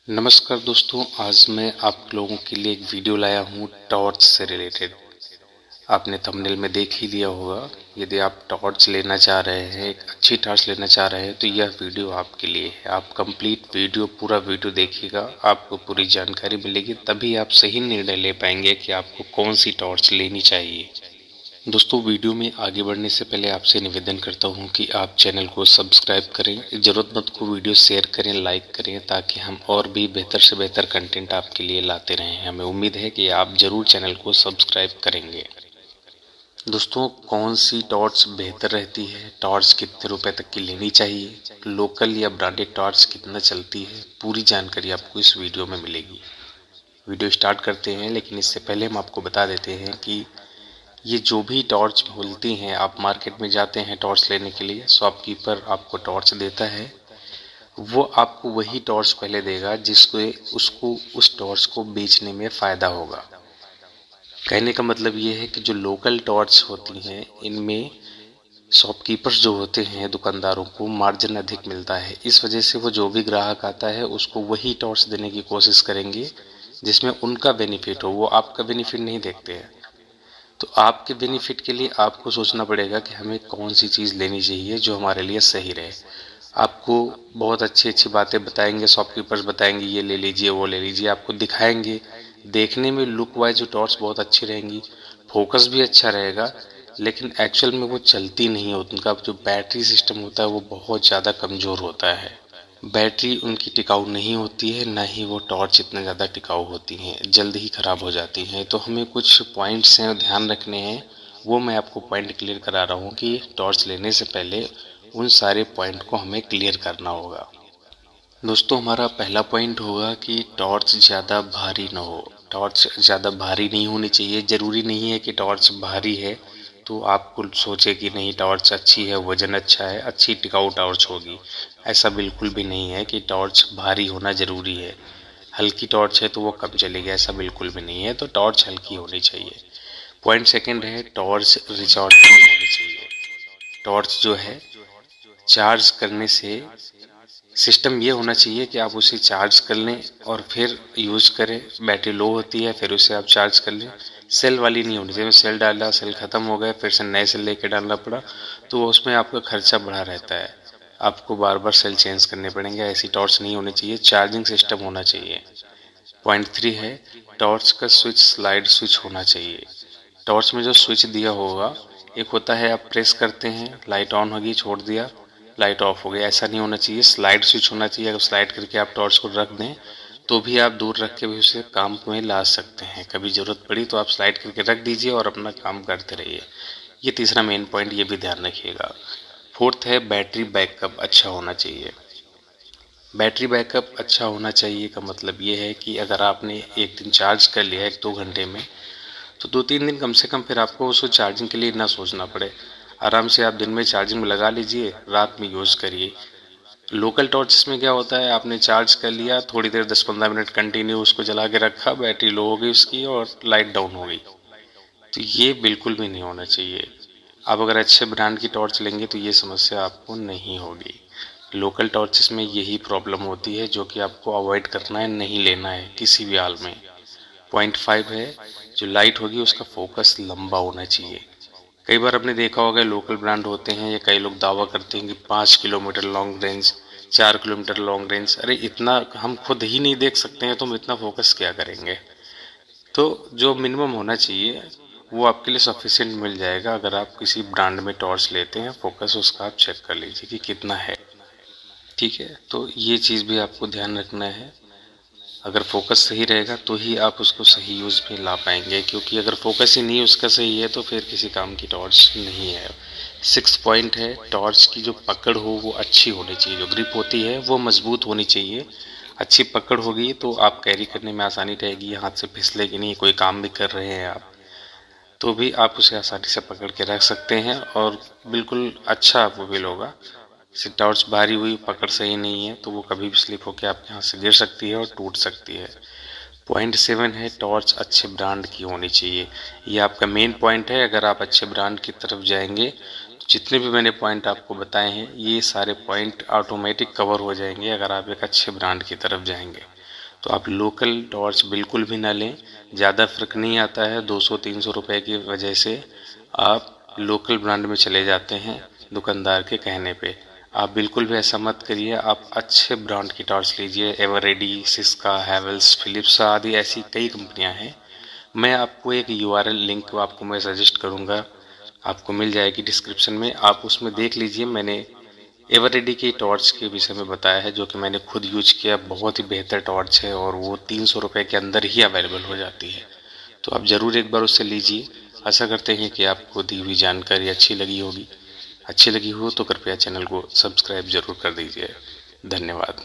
नमस्कार दोस्तों, आज मैं आप लोगों के लिए एक वीडियो लाया हूँ टॉर्च से रिलेटेड। आपने थंबनेल में देख ही लिया होगा। यदि आप टॉर्च लेना चाह रहे हैं, एक अच्छी टॉर्च लेना चाह रहे हैं, तो यह वीडियो आपके लिए है। आप कंप्लीट वीडियो, पूरा वीडियो देखिएगा, आपको पूरी जानकारी मिलेगी, तभी आप सही निर्णय ले पाएंगे कि आपको कौन सी टॉर्च लेनी चाहिए। दोस्तों, वीडियो में आगे बढ़ने से पहले आपसे निवेदन करता हूं कि आप चैनल को सब्सक्राइब करें, ज़रूरतमंद को वीडियो शेयर करें, लाइक करें, ताकि हम और भी बेहतर से बेहतर कंटेंट आपके लिए लाते रहें। हमें उम्मीद है कि आप ज़रूर चैनल को सब्सक्राइब करेंगे। दोस्तों, कौन सी टॉर्च बेहतर रहती है, टॉर्च कितने रुपए तक की लेनी चाहिए, लोकल या ब्रांडेड टॉर्च कितना चलती है, पूरी जानकारी आपको इस वीडियो में मिलेगी। वीडियो स्टार्ट करते हैं, लेकिन इससे पहले हम आपको बता देते हैं कि ये जो भी टॉर्च मिलती हैं, आप मार्केट में जाते हैं टॉर्च लेने के लिए, शॉपकीपर आपको टॉर्च देता है, वो आपको वही टॉर्च पहले देगा जिसको उसको उस टॉर्च को बेचने में फ़ायदा होगा। कहने का मतलब ये है कि जो लोकल टॉर्च होती हैं, इनमें शॉपकीपर्स जो होते हैं, दुकानदारों को मार्जिन अधिक मिलता है। इस वजह से वो जो भी ग्राहक आता है उसको वही टॉर्च देने की कोशिश करेंगे जिसमें उनका बेनिफिट हो। वो आपका बेनिफिट नहीं देखते हैं। तो आपके बेनिफिट के लिए आपको सोचना पड़ेगा कि हमें कौन सी चीज़ लेनी चाहिए जो हमारे लिए सही रहे। आपको बहुत अच्छी अच्छी बातें बताएंगे, शॉपकीपर्स बताएंगे ये ले लीजिए, वो ले लीजिए, आपको दिखाएंगे। देखने में लुक वाइज जो टॉर्च बहुत अच्छी रहेंगी, फोकस भी अच्छा रहेगा, लेकिन एक्चुअल में वो चलती नहीं है। उनका जो बैटरी सिस्टम होता है वो बहुत ज़्यादा कमज़ोर होता है। बैटरी उनकी टिकाऊ नहीं होती है, ना ही वो टॉर्च इतना ज़्यादा टिकाऊ होती हैं, जल्द ही ख़राब हो जाती हैं। तो हमें कुछ पॉइंट्स हैं ध्यान रखने हैं, वो मैं आपको पॉइंट क्लियर करा रहा हूँ कि टॉर्च लेने से पहले उन सारे पॉइंट को हमें क्लियर करना होगा। दोस्तों, हमारा पहला पॉइंट होगा कि टॉर्च ज़्यादा भारी ना हो। टॉर्च ज़्यादा भारी नहीं होनी चाहिए। ज़रूरी नहीं है कि टॉर्च भारी है तो आपको सोचे कि नहीं टॉर्च अच्छी है, वजन अच्छा है, अच्छी टिकाऊ टॉर्च होगी। ऐसा बिल्कुल भी नहीं है कि टॉर्च भारी होना ज़रूरी है। हल्की टॉर्च है तो वो कम चलेगी, ऐसा बिल्कुल भी नहीं है। तो टॉर्च हल्की होनी चाहिए। पॉइंट सेकंड है, टॉर्च रिचार्जेबल होनी चाहिए। टॉर्च जो है, चार्ज करने से सिस्टम ये होना चाहिए कि आप उसे चार्ज कर लें और फिर यूज़ करें। बैटरी लो होती है, फिर उसे आप चार्ज कर लें। सेल वाली नहीं होनी चाहिए। सेल डाला, सेल ख़त्म हो गए, फिर से नए सेल लेके डालना पड़ा, तो उसमें आपका खर्चा बढ़ा रहता है। आपको बार बार सेल चेंज करने पड़ेंगे। ऐसी टॉर्च नहीं होनी चाहिए। चार्जिंग सिस्टम होना चाहिए। पॉइंट 3 है, टॉर्च का स्विच स्लाइड स्विच होना चाहिए। टॉर्च में जो स्विच दिया होगा, एक होता है आप प्रेस करते हैं, लाइट ऑन होगी, छोड़ दिया, लाइट ऑफ हो गया, ऐसा नहीं होना चाहिए। स्लाइड स्विच होना चाहिए। अगर स्लाइड करके आप टॉर्च को रख दें तो भी आप दूर रख के भी उसे काम में ला सकते हैं। कभी ज़रूरत पड़ी तो आप स्लाइड करके रख दीजिए और अपना काम करते रहिए। ये तीसरा मेन पॉइंट, ये भी ध्यान रखिएगा। फोर्थ है, बैटरी बैकअप अच्छा होना चाहिए। बैटरी बैकअप अच्छा होना चाहिए का मतलब ये है कि अगर आपने एक दिन चार्ज कर लिया 1-2 घंटे में, तो 2-3 दिन कम से कम फिर आपको उसको चार्जिंग के लिए ना सोचना पड़े। आराम से आप दिन में चार्जिंग में लगा लीजिए, रात में यूज़ करिए। लोकल टॉर्च में क्या होता है, आपने चार्ज कर लिया, थोड़ी देर 10-15 मिनट कंटिन्यू उसको जला के रखा, बैटरी लो हो गई उसकी और लाइट डाउन हो गई। तो ये बिल्कुल भी नहीं होना चाहिए। आप अगर अच्छे ब्रांड की टॉर्च लेंगे तो ये समस्या आपको नहीं होगी। लोकल टॉर्चेस में यही प्रॉब्लम होती है, जो कि आपको अवॉइड करना है, नहीं लेना है किसी भी हाल में। पॉइंट 5 है, जो लाइट होगी उसका फोकस लंबा होना चाहिए। कई बार आपने देखा होगा, लोकल ब्रांड होते हैं या कई लोग दावा करते हैं कि 5 kilometre long range, 4 kilometre long range. अरे इतना हम खुद ही नहीं देख सकते हैं तो हम इतना फोकस क्या करेंगे। तो जो मिनिमम होना चाहिए वो आपके लिए सफिशिएंट मिल जाएगा। अगर आप किसी ब्रांड में टॉर्च लेते हैं, फोकस उसका आप चेक कर लीजिए कि कितना है। ठीक है, तो ये चीज़ भी आपको ध्यान रखना है। अगर फोकस सही रहेगा तो ही आप उसको सही यूज़ में ला पाएंगे, क्योंकि अगर फोकस ही नहीं उसका सही है तो फिर किसी काम की टॉर्च नहीं है। 6 पॉइंट है, टॉर्च की जो पकड़ हो वो अच्छी होनी चाहिए। जो ग्रिप होती है वो मजबूत होनी चाहिए। अच्छी पकड़ होगी तो आप कैरी करने में आसानी रहेगी, हाथ से फिसलेगी नहीं। कोई काम भी कर रहे हैं आप तो भी आप उसे आसानी से पकड़ के रख सकते हैं और बिल्कुल अच्छा आपको फील होगा। से टॉर्च भारी हुई, पकड़ सही नहीं है तो वो कभी भी स्लिप होकर आपके हाथ से गिर सकती है और टूट सकती है। पॉइंट 7 है, टॉर्च अच्छे ब्रांड की होनी चाहिए। ये आपका मेन पॉइंट है। अगर आप अच्छे ब्रांड की तरफ जाएंगे तो जितने भी मैंने पॉइंट आपको बताए हैं, ये सारे पॉइंट ऑटोमेटिक कवर हो जाएंगे अगर आप एक अच्छे ब्रांड की तरफ जाएंगे। तो आप लोकल टॉर्च बिल्कुल भी ना लें, ज़्यादा फ़र्क नहीं आता है। 200-300 रुपए की वजह से आप लोकल ब्रांड में चले जाते हैं दुकानदार के कहने पे। आप बिल्कुल भी ऐसा मत करिए, आप अच्छे ब्रांड की टॉर्च लीजिए। एवररेडी, सिस्का, हैवेल्स, फिलिप्स आदि ऐसी कई कंपनियां हैं। मैं आपको एक यूआरएल लिंक आपको मैं सजेस्ट करूंगा, आपको मिल जाएगी डिस्क्रिप्शन में, आप उसमें देख लीजिए। मैंने एवररेडी की टॉर्च के विषय में बताया है, जो कि मैंने खुद यूज किया। बहुत ही बेहतर टॉर्च है और वो 300 रुपये के अंदर ही अवेलेबल हो जाती है। तो आप ज़रूर एक बार उससे लीजिए। आशा करते हैं कि आपको दी हुई जानकारी अच्छी लगी होगी। अच्छी लगी हो तो कृपया चैनल को सब्सक्राइब जरूर कर दीजिए। धन्यवाद।